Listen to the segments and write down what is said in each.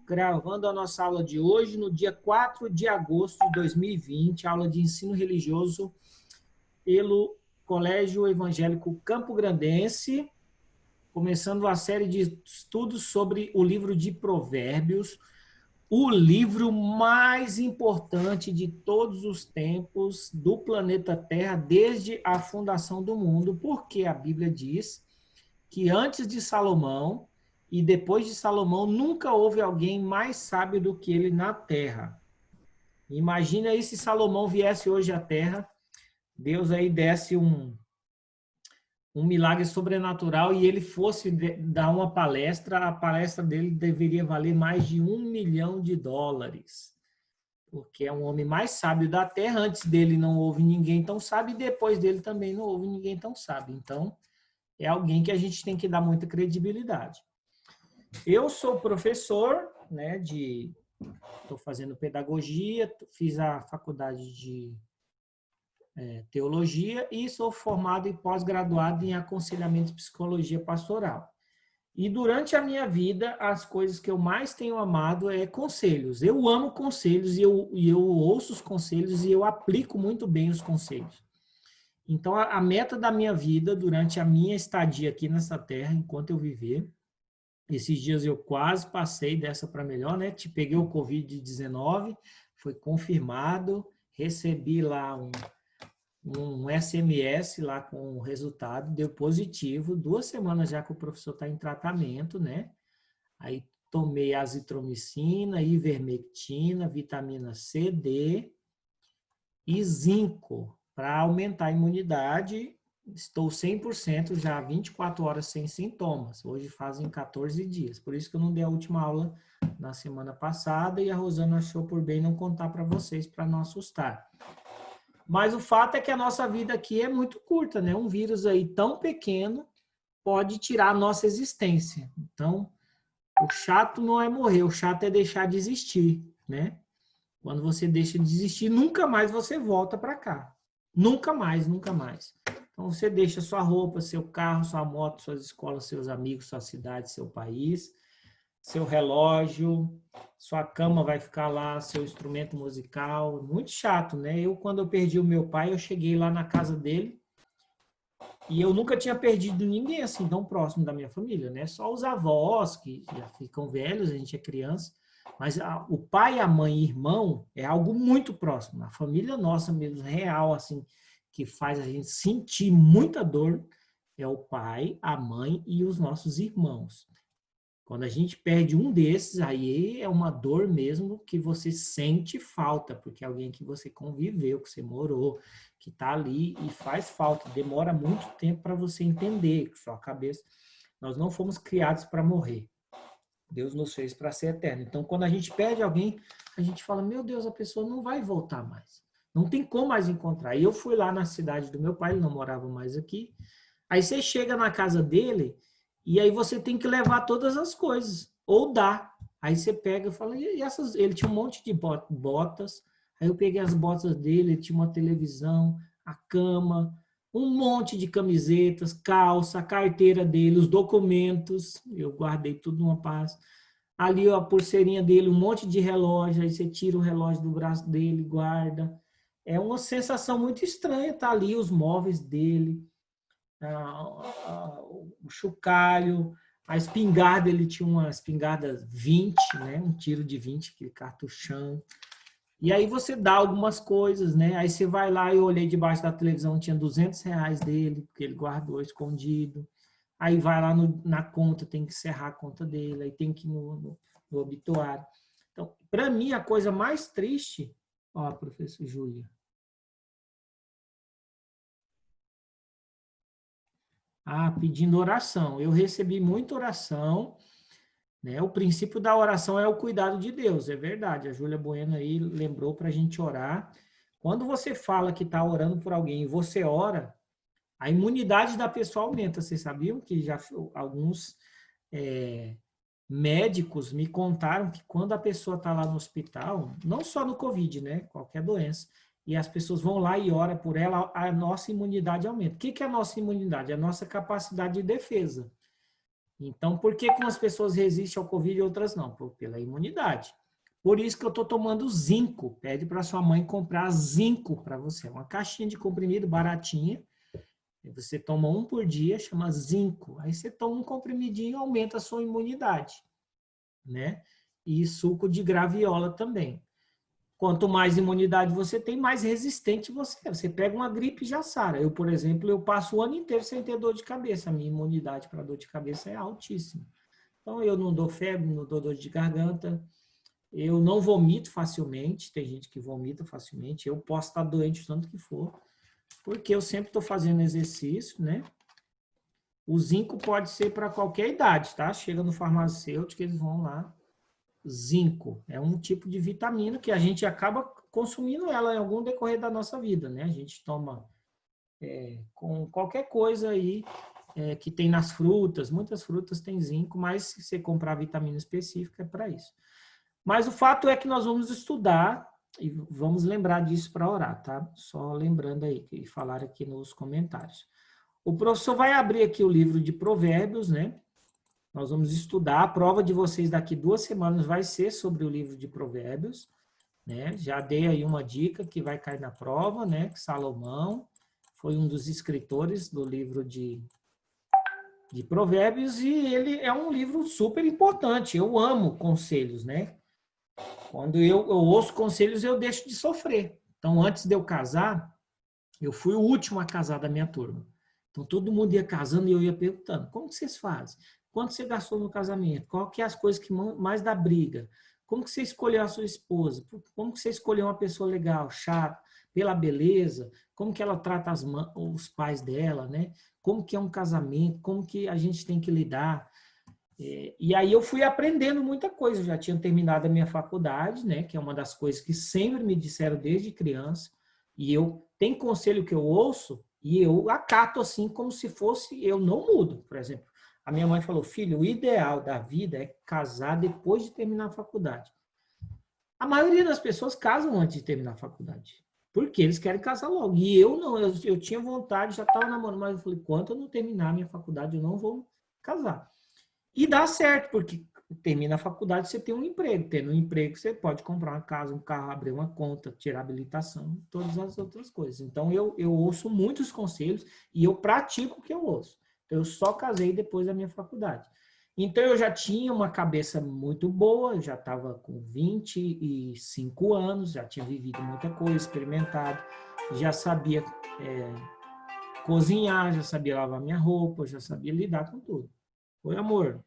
gravando a nossa aula de hoje, no dia 4 de agosto de 2020, aula de ensino religioso pelo Colégio Evangélico Campo Grandense, começando a série de estudos sobre o livro de Provérbios, o livro mais importante de todos os tempos do planeta Terra, desde a fundação do mundo, porque a Bíblia diz que antes de Salomão e depois de Salomão, nunca houve alguém mais sábio do que ele na Terra. Imagina aí se Salomão viesse hoje à Terra, Deus aí desse um milagre sobrenatural e ele fosse dar uma palestra, a palestra dele deveria valer mais de $1 milhão, porque é um homem mais sábio da Terra. Antes dele não houve ninguém tão sábio e depois dele também não houve ninguém tão sábio. Então, é alguém que a gente tem que dar muita credibilidade. Eu sou professor, né, estou fazendo pedagogia, fiz a faculdade de teologia e sou formado e pós-graduado em aconselhamento e psicologia pastoral. E durante a minha vida, as coisas que eu mais tenho amado é conselhos. Eu amo conselhos e eu ouço os conselhos e eu aplico muito bem os conselhos. Então, a meta da minha vida, durante a minha estadia aqui nessa terra, enquanto eu viver, esses dias eu quase passei dessa para melhor, né? Peguei o Covid-19, foi confirmado, recebi lá um SMS lá com o resultado, deu positivo, 2 semanas já que o professor está em tratamento, né? Aí tomei azitromicina, ivermectina, vitamina C, D e zinco para aumentar a imunidade. Estou 100% já 24 horas sem sintomas. Hoje fazem 14 dias. Por isso que eu não dei a última aula na semana passada e a Rosana achou por bem não contar para vocês, para não assustar. Mas o fato é que a nossa vida aqui é muito curta, né? Um vírus aí tão pequeno pode tirar a nossa existência. Então, o chato não é morrer, o chato é deixar de existir, né? Quando você deixa de existir, nunca mais você volta para cá. Nunca mais, nunca mais. Então, você deixa sua roupa, seu carro, sua moto, suas escolas, seus amigos, sua cidade, seu país, seu relógio, sua cama vai ficar lá, seu instrumento musical. Muito chato, né? Quando eu perdi o meu pai, eu cheguei lá na casa dele e eu nunca tinha perdido ninguém assim tão próximo da minha família, né? Só os avós, que já ficam velhos, a gente é criança. Mas o pai, a mãe e irmão é algo muito próximo. A família nossa mesmo, real, assim, que faz a gente sentir muita dor, é o pai, a mãe e os nossos irmãos. Quando a gente perde um desses, aí é uma dor mesmo que você sente falta, porque é alguém que você conviveu, que você morou, que está ali e faz falta. Demora muito tempo para você entender, com sua cabeça. Nós não fomos criados para morrer. Deus nos fez para ser eterno. Então, quando a gente perde alguém, a gente fala, meu Deus, a pessoa não vai voltar mais. Não tem como mais encontrar. E eu fui lá na cidade do meu pai, ele não morava mais aqui. Aí você chega na casa dele e aí você tem que levar todas as coisas. Ou dá. Aí você pega e fala, e essas? Ele tinha um monte de botas. Aí eu peguei as botas dele, ele tinha uma televisão, a cama, um monte de camisetas, calça, a carteira dele, os documentos, eu guardei tudo numa pasta. Ali a pulseirinha dele, um monte de relógio, aí você tira o relógio do braço dele, guarda. É uma sensação muito estranha estar ali, os móveis dele, o chocalho, a espingarda, ele tinha uma espingarda 20, né? Um tiro de 20, aquele cartuchão. E aí você dá algumas coisas, né? Aí você vai lá, eu olhei debaixo da televisão, tinha R$ 200 dele, porque ele guardou escondido. Aí vai lá na conta, tem que encerrar a conta dele, aí tem que ir no obituário. Então, para mim, a coisa mais triste... Ó, professor Júlia. Pedindo oração. Eu recebi muita oração, né? O princípio da oração é o cuidado de Deus, é verdade. A Júlia Bueno aí lembrou para a gente orar. Quando você fala que está orando por alguém e você ora, a imunidade da pessoa aumenta. Vocês sabiam que já alguns médicos me contaram que quando a pessoa está lá no hospital, não só no Covid, né? Qualquer doença, e as pessoas vão lá e oram por ela, a nossa imunidade aumenta. O que é a nossa imunidade? É a nossa capacidade de defesa. Então, por que umas pessoas resistem ao Covid e outras não? Pela imunidade. Por isso que eu estou tomando zinco. Pede para sua mãe comprar zinco para você. Uma caixinha de comprimido baratinha. Você toma um por dia, chama zinco. Aí você toma um comprimidinho e aumenta a sua imunidade, né? E suco de graviola também. Quanto mais imunidade você tem, mais resistente você é. Você pega uma gripe e já sara. Eu, por exemplo, eu passo o ano inteiro sem ter dor de cabeça. A minha imunidade para dor de cabeça é altíssima. Então, eu não dou febre, não dou dor de garganta. Eu não vomito facilmente. Tem gente que vomita facilmente. Eu posso estar doente o tanto que for, porque eu sempre estou fazendo exercício, né? O zinco pode ser para qualquer idade, tá? Chega no farmacêutico, eles vão lá. Zinco é um tipo de vitamina que a gente acaba consumindo ela em algum decorrer da nossa vida, né? A gente toma com qualquer coisa aí que tem nas frutas. Muitas frutas têm zinco, mas se você comprar vitamina específica é para isso. Mas o fato é que nós vamos estudar e vamos lembrar disso para orar, tá? Só lembrando aí e falar aqui nos comentários. O professor vai abrir aqui o livro de Provérbios, né? Nós vamos estudar. A prova de vocês daqui 2 semanas vai ser sobre o livro de Provérbios, né? Já dei aí uma dica que vai cair na prova, né? Que Salomão foi um dos escritores do livro de Provérbios e ele é um livro super importante. Eu amo conselhos, né? Quando eu ouço conselhos, eu deixo de sofrer. Então, antes de eu casar, eu fui o último a casar da minha turma. Então, todo mundo ia casando e eu ia perguntando, como que vocês fazem? Quanto você gastou no casamento? Qual que é as coisas que mais dá briga? Como que você escolheu a sua esposa? Como que você escolheu uma pessoa legal, chata, pela beleza? Como que ela trata os pais dela, né? Como que é um casamento? Como que a gente tem que lidar? E aí eu fui aprendendo muita coisa. Eu já tinha terminado a minha faculdade, né? Que é uma das coisas que sempre me disseram desde criança. E tem conselho que eu ouço e eu acato assim como se fosse, eu não mudo. Por exemplo, a minha mãe falou, filho, o ideal da vida é casar depois de terminar a faculdade. A maioria das pessoas casam antes de terminar a faculdade, porque eles querem casar logo. E eu não, eu tinha vontade, já estava namorando, mas eu falei, enquanto eu não terminar a minha faculdade, eu não vou casar. E dá certo, porque termina a faculdade, você tem um emprego. Tendo um emprego, você pode comprar uma casa, um carro, abrir uma conta, tirar habilitação, todas as outras coisas. Então, eu ouço muitos conselhos e eu pratico o que eu ouço. Eu só casei depois da minha faculdade. Então, eu já tinha uma cabeça muito boa, eu já estava com 25 anos, já tinha vivido muita coisa, experimentado, já sabia cozinhar, já sabia lavar minha roupa, já sabia lidar com tudo. Oi, amor.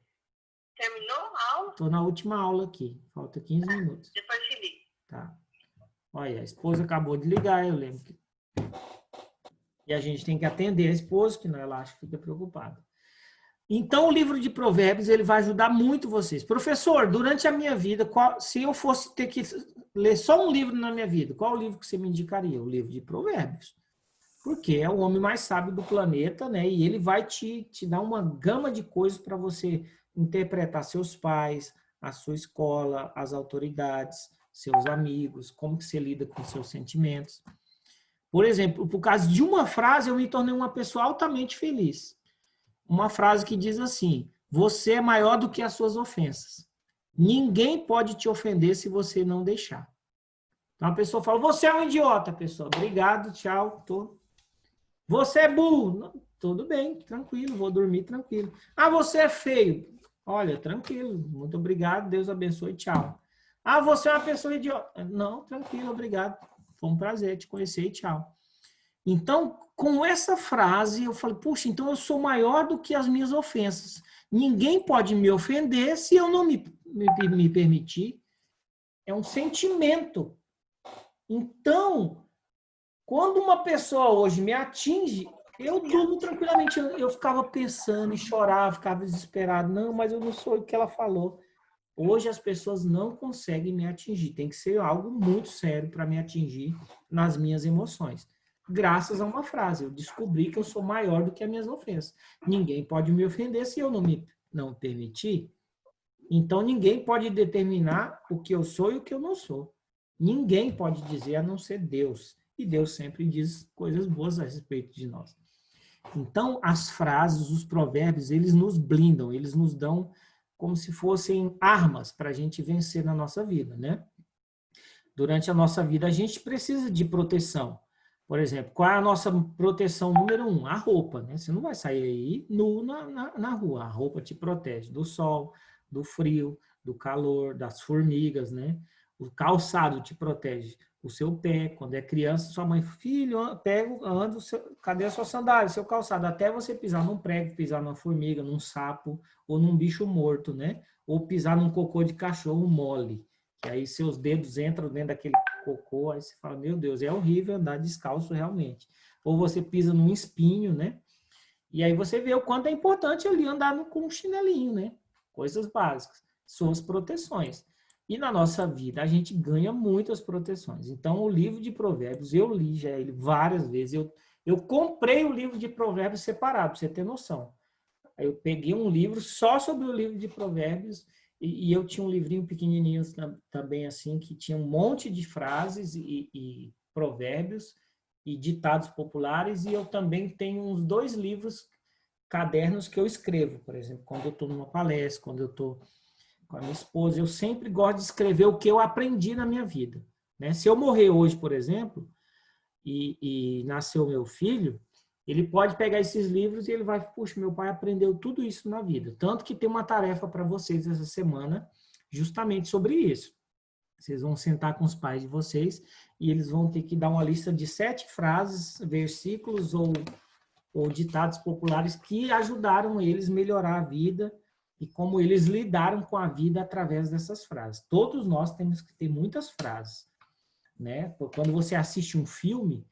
Terminou a aula? Estou na última aula aqui. Falta 15 minutos. Depois te ligo. Tá. Olha, a esposa acabou de ligar, eu lembro. E a gente tem que atender a esposa, que não ela acha que fica preocupada. Então, o livro de Provérbios, ele vai ajudar muito vocês. Professor, durante a minha vida, se eu fosse ter que ler só um livro na minha vida, qual o livro que você me indicaria? O livro de Provérbios. Porque é o homem mais sábio do planeta, né? E ele vai te dar uma gama de coisas para você interpretar seus pais, a sua escola, as autoridades, seus amigos, como que você lida com seus sentimentos. Por exemplo, por causa de uma frase, eu me tornei uma pessoa altamente feliz. Uma frase que diz assim, você é maior do que as suas ofensas. Ninguém pode te ofender se você não deixar. Então a pessoa fala, você é um idiota, pessoal. Obrigado, tchau, tô. Você é burro. Não, tudo bem, tranquilo, vou dormir tranquilo. Ah, você é feio. Olha, tranquilo, muito obrigado, Deus abençoe, tchau. Ah, você é uma pessoa idiota. Não, tranquilo, obrigado. Foi um prazer te conhecer e tchau. Então, com essa frase, eu falei, puxa, então eu sou maior do que as minhas ofensas. Ninguém pode me ofender se eu não me permitir. É um sentimento. Então, quando uma pessoa hoje me atinge, eu durmo tranquilamente. Eu ficava pensando e chorava, ficava desesperado. Não, mas eu não sou o que ela falou. Hoje as pessoas não conseguem me atingir. Tem que ser algo muito sério para me atingir nas minhas emoções. Graças a uma frase. Eu descobri que eu sou maior do que as minhas ofensas. Ninguém pode me ofender se eu não permitir. Então, ninguém pode determinar o que eu sou e o que eu não sou. Ninguém pode dizer a não ser Deus. E Deus sempre diz coisas boas a respeito de nós. Então, as frases, os provérbios, eles nos blindam, eles nos dão como se fossem armas para a gente vencer na nossa vida, né? Durante a nossa vida, a gente precisa de proteção. Por exemplo, qual é a nossa proteção número 1? A roupa, né? Você não vai sair aí nu na rua. A roupa te protege do sol, do frio, do calor, das formigas, né? O calçado te protege o seu pé. Quando é criança, sua mãe, filho, pega, anda, cadê a sua sandália, seu calçado? Até você pisar num prego, pisar numa formiga, num sapo ou num bicho morto, né? Ou pisar num cocô de cachorro mole. Que aí seus dedos entram dentro daquele cocô, aí você fala, meu Deus, é horrível andar descalço realmente. Ou você pisa num espinho, né? E aí você vê o quanto é importante ali andar com um chinelinho, né? Coisas básicas, suas proteções. E na nossa vida a gente ganha muitas proteções. Então o livro de Provérbios, eu li já ele várias vezes. Eu comprei o livro de Provérbios separado, para você ter noção. Aí eu peguei um livro só sobre o livro de Provérbios e eu tinha um livrinho pequenininho também assim, que tinha um monte de frases e provérbios e ditados populares, e eu também tenho uns 2 livros, cadernos que eu escrevo, por exemplo, quando eu estou numa palestra, quando eu estou com a minha esposa, eu sempre gosto de escrever o que eu aprendi na minha vida, né? Se eu morrer hoje, por exemplo, e nasceu meu filho, ele pode pegar esses livros e ele vai, puxa, meu pai aprendeu tudo isso na vida. Tanto que tem uma tarefa para vocês essa semana, justamente sobre isso. Vocês vão sentar com os pais de vocês e eles vão ter que dar uma lista de 7 frases, versículos ou ditados populares que ajudaram eles a melhorar a vida e como eles lidaram com a vida através dessas frases. Todos nós temos que ter muitas frases, né? Quando você assiste um filme,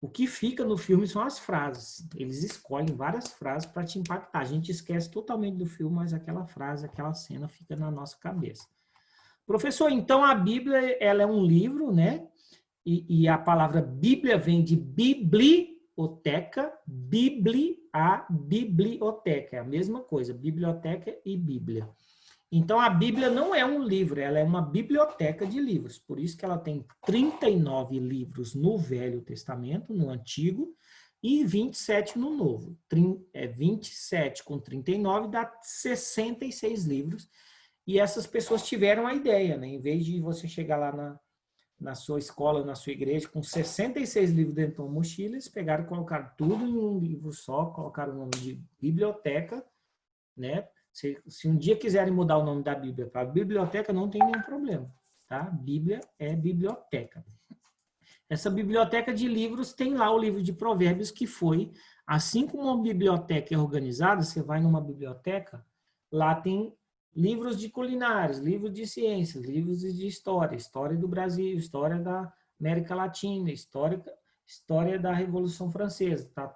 o que fica no filme são as frases. Eles escolhem várias frases para te impactar. A gente esquece totalmente do filme, mas aquela frase, aquela cena fica na nossa cabeça. Professor, então a Bíblia, ela é um livro, né? E a palavra Bíblia vem de biblioteca, a biblioteca, é a mesma coisa, biblioteca e Bíblia. Então, a Bíblia não é um livro, ela é uma biblioteca de livros. Por isso que ela tem 39 livros no Velho Testamento, no Antigo, e 27 no Novo. 27 com 39 dá 66 livros. E essas pessoas tiveram a ideia, né? Em vez de você chegar lá na sua escola, na sua igreja, com 66 livros dentro de uma mochila, eles pegaram e colocaram tudo em um livro só, colocaram o nome de biblioteca, né? Se um dia quiserem mudar o nome da Bíblia para biblioteca, não tem nenhum problema, tá? Bíblia é biblioteca. Essa biblioteca de livros tem lá o livro de Provérbios, que foi, assim como uma biblioteca é organizada, você vai numa biblioteca, lá tem livros de culinárias, livros de ciências, livros de história, história do Brasil, história da América Latina, história da Revolução Francesa, tá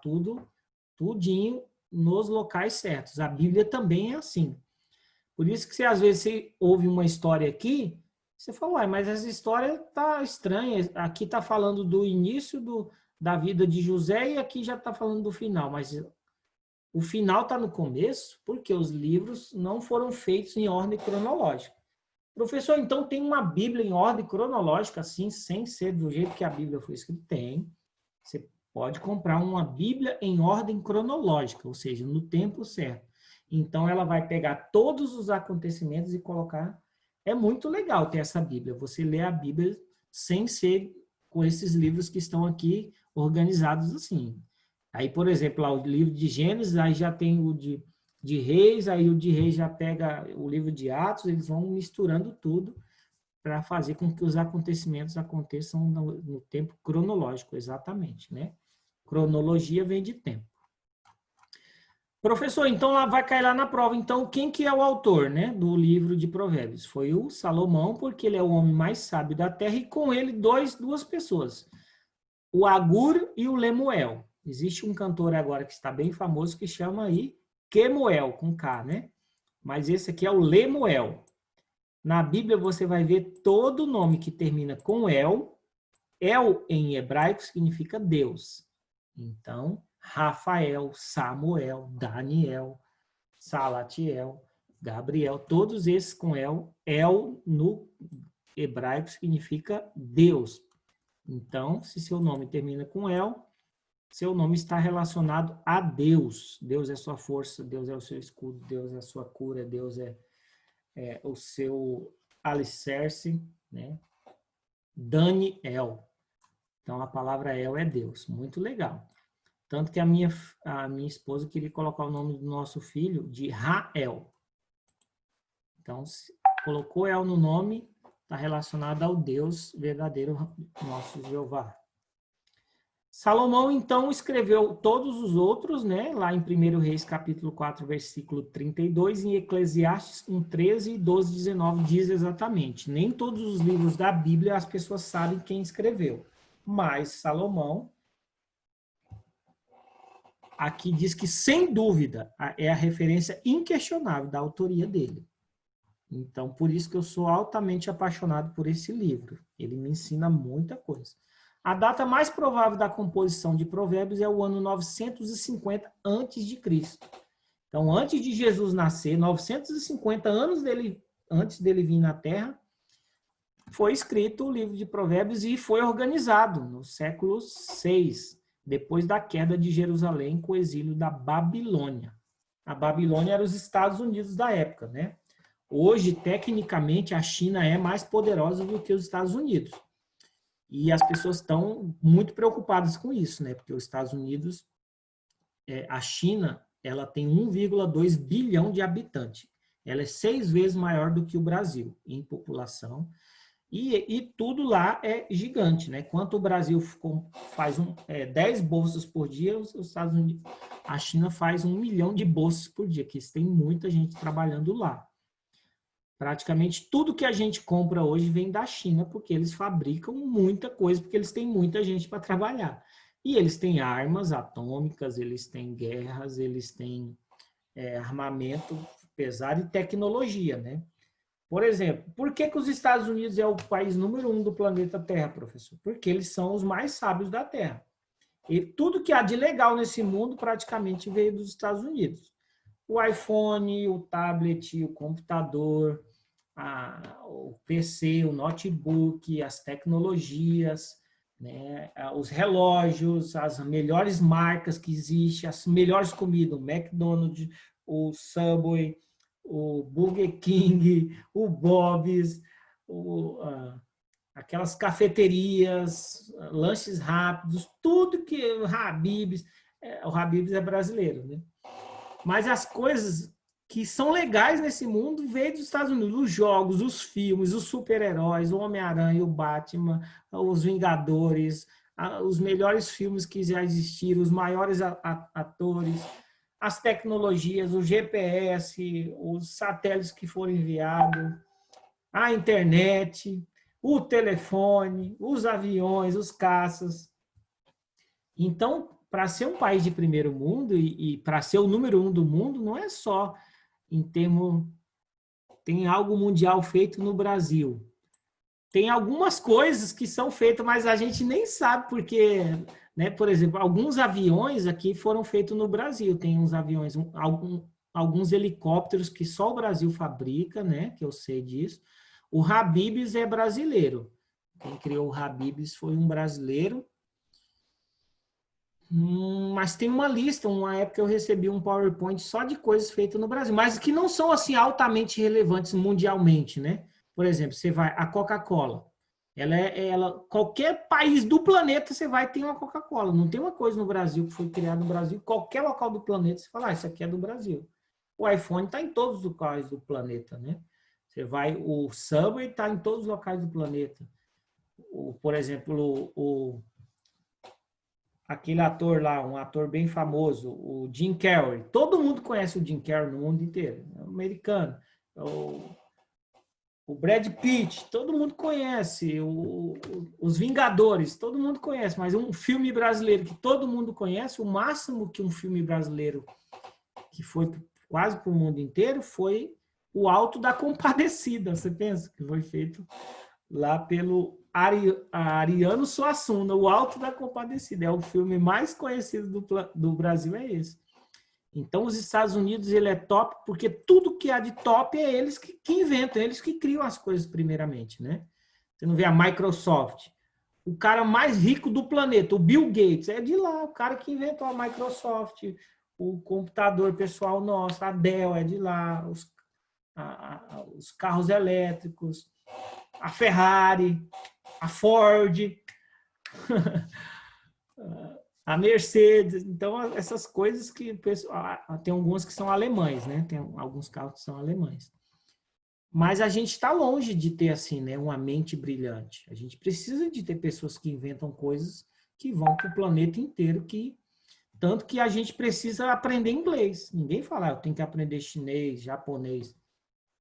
tudinho nos locais certos. A Bíblia também é assim. Por isso que às vezes você ouve uma história aqui, você fala, uai, mas essa história tá estranha. Aqui tá falando do início da vida de José e aqui já tá falando do final. Mas o final está no começo porque os livros não foram feitos em ordem cronológica. Professor, então tem uma Bíblia em ordem cronológica, assim, sem ser do jeito que a Bíblia foi escrita? Tem. Você pode comprar uma Bíblia em ordem cronológica, ou seja, no tempo certo. Então, ela vai pegar todos os acontecimentos e colocar. É muito legal ter essa Bíblia. Você lê a Bíblia sem ser com esses livros que estão aqui organizados assim. Aí, por exemplo, lá o livro de Gênesis, aí já tem o de Reis, aí o de Reis já pega o livro de Atos, eles vão misturando tudo para fazer com que os acontecimentos aconteçam no tempo cronológico, exatamente, né? Cronologia vem de tempo. Professor, então vai cair lá na prova. Então, quem que é o autor, né, do livro de Provérbios? Foi o Salomão, porque ele é o homem mais sábio da terra, e com ele duas pessoas, o Agur e o Lemuel. Existe um cantor agora que está bem famoso que chama aí Quemuel, com K, né? Mas esse aqui é o Lemuel. Na Bíblia você vai ver todo nome que termina com El. El em hebraico significa Deus. Então, Rafael, Samuel, Daniel, Salatiel, Gabriel, todos esses com El. El no hebraico significa Deus. Então, se seu nome termina com El, seu nome está relacionado a Deus. Deus é sua força, Deus é o seu escudo, Deus é a sua cura, Deus é o seu alicerce, né? Daniel. Então, a palavra El é Deus. Muito legal. Tanto que a minha esposa queria colocar o nome do nosso filho de Rael. Então, se colocou El no nome, está relacionado ao Deus verdadeiro, nosso Jeová. Salomão, então, escreveu todos os outros, né? Lá em 1 Reis, capítulo 4, versículo 32, em Eclesiastes 1, 13 e 12, 19, diz exatamente. Nem todos os livros da Bíblia as pessoas sabem quem escreveu. Mas Salomão, aqui diz que, sem dúvida, é a referência inquestionável da autoria dele. Então, por isso que eu sou altamente apaixonado por esse livro. Ele me ensina muita coisa. A data mais provável da composição de Provérbios é o ano 950 a.C. Então, antes de Jesus nascer, 950 anos antes dele vir na Terra, foi escrito o livro de Provérbios e foi organizado no século VI, depois da queda de Jerusalém com o exílio da Babilônia. A Babilônia era os Estados Unidos da época, né? Hoje, tecnicamente, a China é mais poderosa do que os Estados Unidos. E as pessoas estão muito preocupadas com isso, né? Porque os Estados Unidos, a China, ela tem 1,2 bilhão de habitantes. Ela é 6 vezes maior do que o Brasil em população. E tudo lá é gigante, né? Enquanto o Brasil faz 10 bolsas por dia, os Estados Unidos, a China faz 1 milhão de bolsas por dia, que tem muita gente trabalhando lá. Praticamente tudo que a gente compra hoje vem da China, porque eles fabricam muita coisa, porque eles têm muita gente para trabalhar. E eles têm armas atômicas, eles têm guerras, eles têm armamento pesado e tecnologia, né? Por exemplo, por que os Estados Unidos é o país número 1 do planeta Terra, professor? Porque eles são os mais sábios da Terra. E tudo que há de legal nesse mundo praticamente veio dos Estados Unidos. O iPhone, o tablet, o computador, o PC, o notebook, as tecnologias, né, os relógios, as melhores marcas que existem, as melhores comidas, o McDonald's, o Subway, o Burger King, o Bob's, aquelas cafeterias, lanches rápidos, tudo que o Habib's é brasileiro, né? Mas as coisas que são legais nesse mundo veio dos Estados Unidos. Os jogos, os filmes, os super-heróis, o Homem-Aranha, o Batman, os Vingadores, os melhores filmes que já existiram, os maiores atores, as tecnologias, o GPS, os satélites que foram enviados, a internet, o telefone, os aviões, os caças. Então, para ser um país de primeiro mundo e para ser o número 1 do mundo, não é só em termos... Tem algo mundial feito no Brasil. Tem algumas coisas que são feitas, mas a gente nem sabe porque, né? Por exemplo, alguns aviões aqui foram feitos no Brasil. Tem uns aviões, alguns helicópteros que só o Brasil fabrica, né? Que eu sei disso. O Habib's é brasileiro. Quem criou o Habib's foi um brasileiro. Mas tem uma lista, uma época eu recebi um PowerPoint só de coisas feitas no Brasil, mas que não são assim altamente relevantes mundialmente, né? Por exemplo, você vai a Coca-Cola, qualquer país do planeta você vai ter uma Coca-Cola. Não tem uma coisa no Brasil que foi criada no Brasil, qualquer local do planeta você fala, isso aqui é do Brasil. O iPhone está em todos os locais do planeta, né? Você vai, o Subway está em todos os locais do planeta. Por exemplo, aquele ator lá, um ator bem famoso, o Jim Carrey. Todo mundo conhece o Jim Carrey no mundo inteiro. É um americano. O Brad Pitt, todo mundo conhece. Os Vingadores, todo mundo conhece. Mas um filme brasileiro que todo mundo conhece, o máximo que um filme brasileiro que foi quase para o mundo inteiro foi o Alto da Compadecida. Você pensa que foi feito lá pelo Ariano Suassuna, o Alto da Compadecida. É o filme mais conhecido do Brasil, é esse. Então, os Estados Unidos, ele é top, porque tudo que há de top é eles que inventam, eles que criam as coisas primeiramente, né? Você não vê a Microsoft. o cara mais rico do planeta, o Bill Gates, é de lá, o cara que inventou a Microsoft, o computador pessoal nosso, a Dell é de lá, os carros elétricos, a Ferrari, a Ford, a Mercedes. Então, essas coisas que tem algumas que são alemães, né? Tem alguns carros que são alemães. Mas a gente está longe de ter assim, né, uma mente brilhante. A gente precisa de ter pessoas que inventam coisas que vão para o planeta inteiro, tanto que a gente precisa aprender inglês. Ninguém fala, eu tenho que aprender chinês, japonês.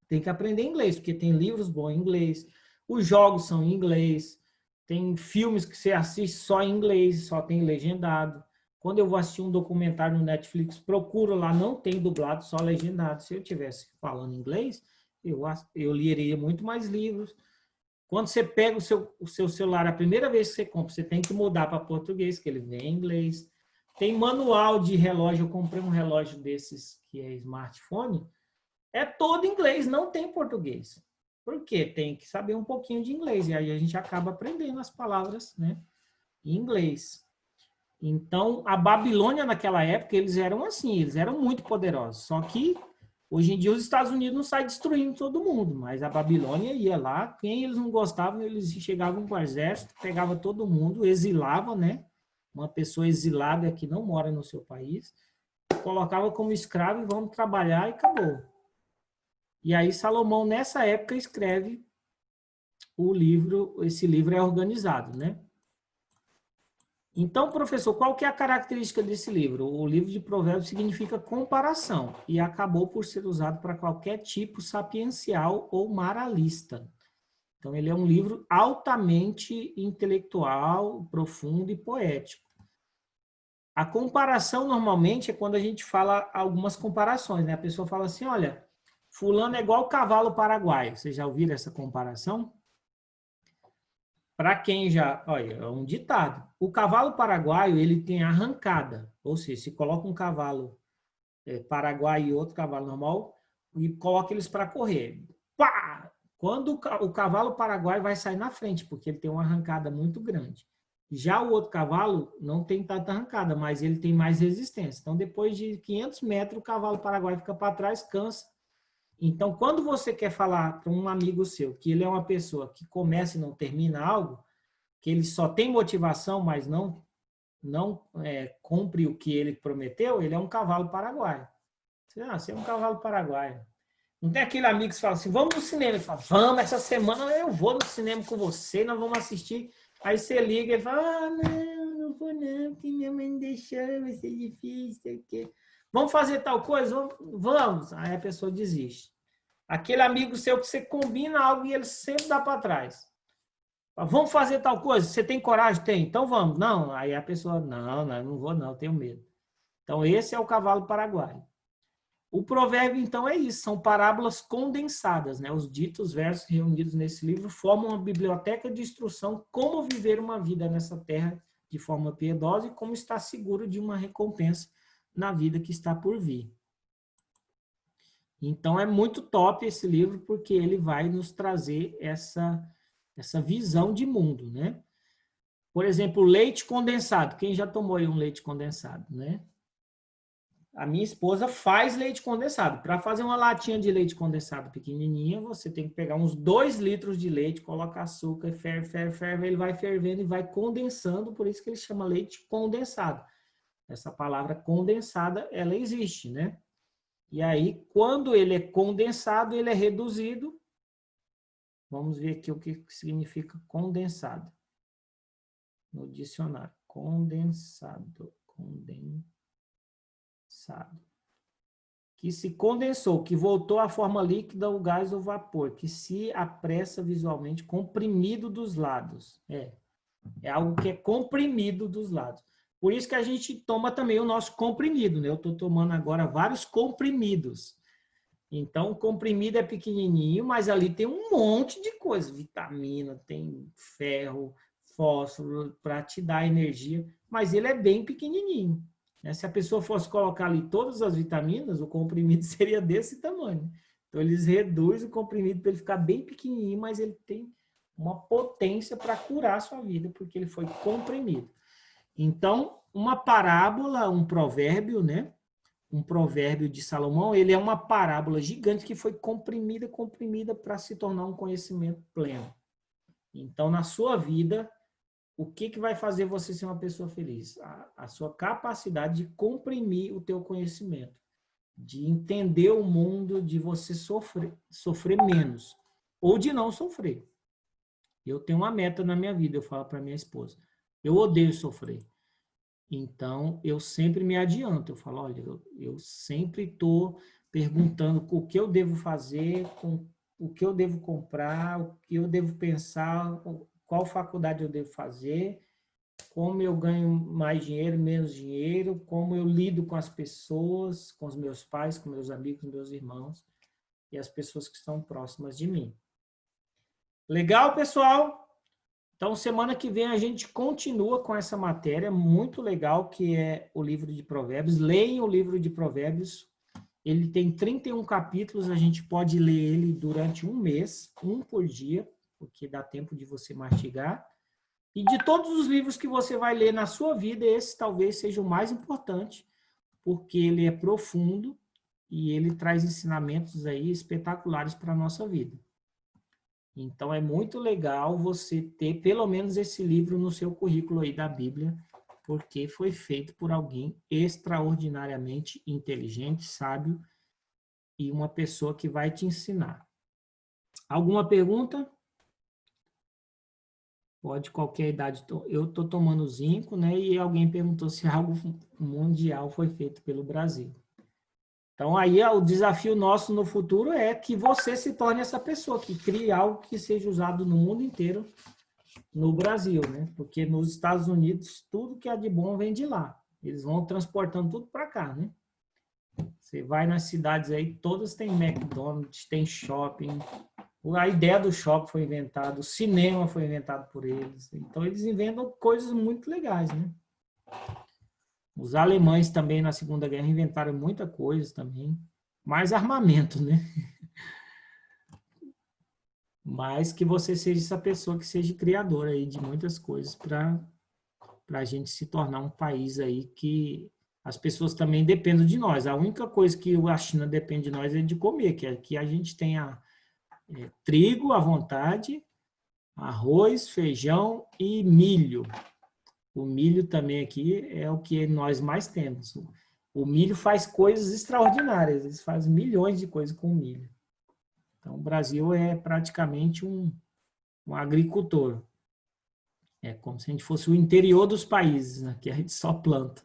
Tem que aprender inglês, porque tem livros bons em inglês, os jogos são em inglês, tem filmes que você assiste só em inglês, só tem legendado. Quando eu vou assistir um documentário no Netflix, procuro lá, não tem dublado, só legendado. Se eu tivesse falando inglês, eu leria muito mais livros. Quando você pega o seu celular, a primeira vez que você compra, você tem que mudar para português, que ele vem em inglês. Tem manual de relógio, eu comprei um relógio desses que é smartphone, é todo em inglês, não tem português. Por quê? Tem que saber um pouquinho de inglês, e aí a gente acaba aprendendo as palavras, né, em inglês. Então, a Babilônia naquela época, eles eram assim, eles eram muito poderosos, só que hoje em dia os Estados Unidos não saem destruindo todo mundo, mas a Babilônia ia lá, quem eles não gostavam, eles chegavam com o exército, pegava todo mundo, exilavam, né? Uma pessoa exilada que não mora no seu país, colocava como escravo e vamos trabalhar e acabou. E aí Salomão, nessa época, escreve o livro, esse livro é organizado, né? Então, professor, qual que é a característica desse livro? O livro de Provérbios significa comparação e acabou por ser usado para qualquer tipo sapiencial ou moralista. Então, ele é um livro altamente intelectual, profundo e poético. A comparação, normalmente, é quando a gente fala algumas comparações, né? A pessoa fala assim, olha, fulano é igual o cavalo paraguaio. Vocês já ouviram essa comparação? Para quem já... Olha, é um ditado. O cavalo paraguaio, ele tem arrancada. Ou seja, se coloca um cavalo paraguaio e outro cavalo normal e coloca eles para correr. Pá! Quando o cavalo paraguaio vai sair na frente, porque ele tem uma arrancada muito grande. Já o outro cavalo não tem tanta arrancada, mas ele tem mais resistência. Então, depois de 500 metros, o cavalo paraguaio fica para trás, cansa. Então, quando você quer falar para um amigo seu que ele é uma pessoa que começa e não termina algo, que ele só tem motivação, mas não cumpre o que ele prometeu, ele é um cavalo paraguaio. Você é um cavalo paraguaio. Não tem aquele amigo que fala assim, vamos no cinema. Ele fala, vamos, essa semana eu vou no cinema com você, nós vamos assistir. Aí você liga e fala, não vou não, porque minha mãe não deixou, vai ser difícil. Vamos fazer tal coisa? Vamos. Aí a pessoa desiste. Aquele amigo seu que você combina algo e ele sempre dá para trás. Vamos fazer tal coisa? Você tem coragem? Tem. Então vamos. Não. Aí a pessoa, não vou não, tenho medo. Então esse é o cavalo paraguaio. O provérbio, então, é isso. São parábolas condensadas, né? Os ditos versos reunidos nesse livro formam uma biblioteca de instrução como viver uma vida nessa terra de forma piedosa e como estar seguro de uma recompensa na vida que está por vir. Então, é muito top esse livro, porque ele vai nos trazer essa visão de mundo, né? Por exemplo, leite condensado. Quem já tomou aí um leite condensado, né? A minha esposa faz leite condensado. Para fazer uma latinha de leite condensado pequenininha, você tem que pegar uns 2 litros de leite, coloca açúcar, ferve, ele vai fervendo e vai condensando, por isso que ele chama leite condensado. Essa palavra condensada, ela existe, né? E aí, quando ele é condensado, ele é reduzido. Vamos ver aqui o que significa condensado. No dicionário. Condensado. Que se condensou, que voltou à forma líquida, o gás ou vapor, que se apressa visualmente, comprimido dos lados. É algo que é comprimido dos lados. Por isso que a gente toma também o nosso comprimido, né? Eu estou tomando agora vários comprimidos. Então, o comprimido é pequenininho, mas ali tem um monte de coisa. Vitamina, tem ferro, fósforo, para te dar energia. Mas ele é bem pequenininho. Se a pessoa fosse colocar ali todas as vitaminas, o comprimido seria desse tamanho. Então, eles reduzem o comprimido para ele ficar bem pequenininho, mas ele tem uma potência para curar a sua vida, porque ele foi comprimido. Então, uma parábola, um provérbio, né? Um provérbio de Salomão, ele é uma parábola gigante que foi comprimida para se tornar um conhecimento pleno. Então, na sua vida, o que vai fazer você ser uma pessoa feliz? A sua capacidade de comprimir o teu conhecimento, de entender o mundo, de você sofrer menos, ou de não sofrer. Eu tenho uma meta na minha vida, eu falo para minha esposa, eu odeio sofrer. Então, eu sempre me adianto, eu falo, olha, eu sempre estou perguntando o que eu devo fazer, o que eu devo comprar, o que eu devo pensar, qual faculdade eu devo fazer, como eu ganho mais dinheiro, menos dinheiro, como eu lido com as pessoas, com os meus pais, com meus amigos, meus irmãos e as pessoas que estão próximas de mim. Legal, pessoal? Então, semana que vem a gente continua com essa matéria muito legal, que é o livro de Provérbios. Leiam o livro de Provérbios. Ele tem 31 capítulos, a gente pode ler ele durante um mês, um por dia, porque dá tempo de você mastigar. E de todos os livros que você vai ler na sua vida, esse talvez seja o mais importante, porque ele é profundo e ele traz ensinamentos aí espetaculares para a nossa vida. Então, é muito legal você ter pelo menos esse livro no seu currículo aí da Bíblia, porque foi feito por alguém extraordinariamente inteligente, sábio e uma pessoa que vai te ensinar. Alguma pergunta? Pode qualquer idade. Eu estou tomando zinco, né? E alguém perguntou se algo mundial foi feito pelo Brasil. Então, aí o desafio nosso no futuro é que você se torne essa pessoa, que crie algo que seja usado no mundo inteiro, no Brasil, né? Porque nos Estados Unidos, tudo que é de bom vem de lá. Eles vão transportando tudo para cá, né? Você vai nas cidades aí, todas têm McDonald's, tem shopping. A ideia do shopping foi inventada, o cinema foi inventado por eles. Então, eles inventam coisas muito legais, né? Os alemães também, na Segunda Guerra, inventaram muita coisa também. Mais armamento, né? Mas que você seja essa pessoa que seja criadora aí de muitas coisas para a gente se tornar um país aí que as pessoas também dependem de nós. A única coisa que a China depende de nós é de comer, que aqui a gente tenha trigo à vontade, arroz, feijão e milho. O milho também aqui é o que nós mais temos. O milho faz coisas extraordinárias, eles fazem milhões de coisas com o milho. Então, o Brasil é praticamente um agricultor. É como se a gente fosse o interior dos países, né? Que a gente só planta.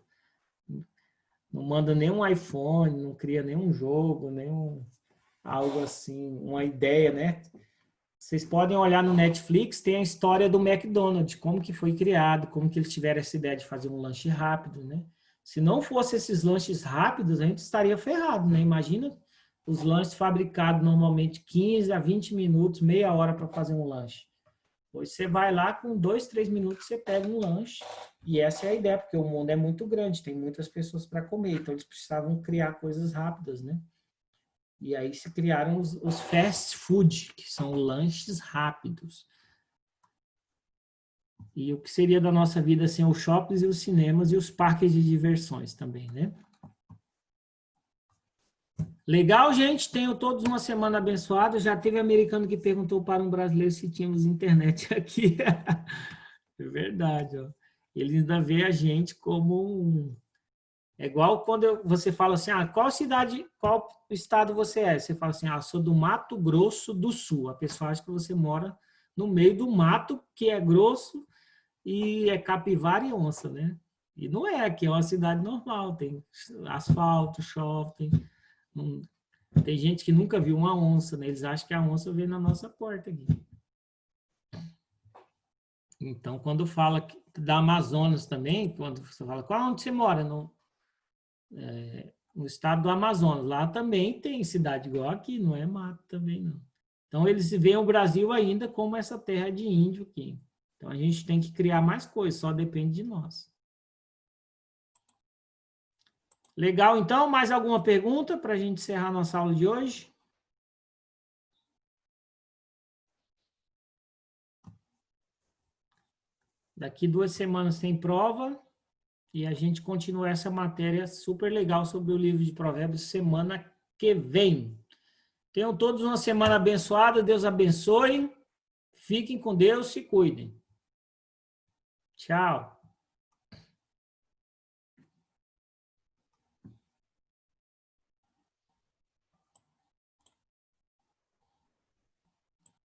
Não manda nenhum iPhone, não cria nenhum jogo, nenhum algo assim, uma ideia, né? Vocês podem olhar no Netflix, tem a história do McDonald's, como que foi criado, como que eles tiveram essa ideia de fazer um lanche rápido, né? Se não fosse esses lanches rápidos, a gente estaria ferrado, né? Imagina os lanches fabricados normalmente 15 a 20 minutos, meia hora para fazer um lanche. Hoje você vai lá, com 2, 3 minutos você pega um lanche, e essa é a ideia, porque o mundo é muito grande, tem muitas pessoas para comer, então eles precisavam criar coisas rápidas, né? E aí se criaram os fast food, que são lanches rápidos. E o que seria da nossa vida sem os shoppings e os cinemas e os parques de diversões também, né? Legal, gente? Tenham todos uma semana abençoada. Já teve americano que perguntou para um brasileiro se tínhamos internet aqui. É verdade, ó. Ele ainda vê a gente como um... É igual quando você fala assim, qual cidade, qual estado você é? Você fala assim, sou do Mato Grosso do Sul. A pessoa acha que você mora no meio do mato, que é grosso, e é capivara e onça, né? E não é, aqui é uma cidade normal, tem asfalto, shopping. Tem gente que nunca viu uma onça, né? Eles acham que a onça veio na nossa porta aqui. Então, quando fala da Amazonas também, quando você fala, onde você mora? No estado do Amazonas. Lá também tem cidade igual aqui, não é mato também, não. Então, eles veem o Brasil ainda como essa terra de índio aqui. Então, a gente tem que criar mais coisas, só depende de nós. Legal, então? Mais alguma pergunta para a gente encerrar nossa aula de hoje? Daqui 2 semanas tem prova e a gente continua essa matéria super legal sobre o livro de Provérbios semana que vem. Tenham todos uma semana abençoada, Deus abençoe. Fiquem com Deus, se cuidem. Tchau.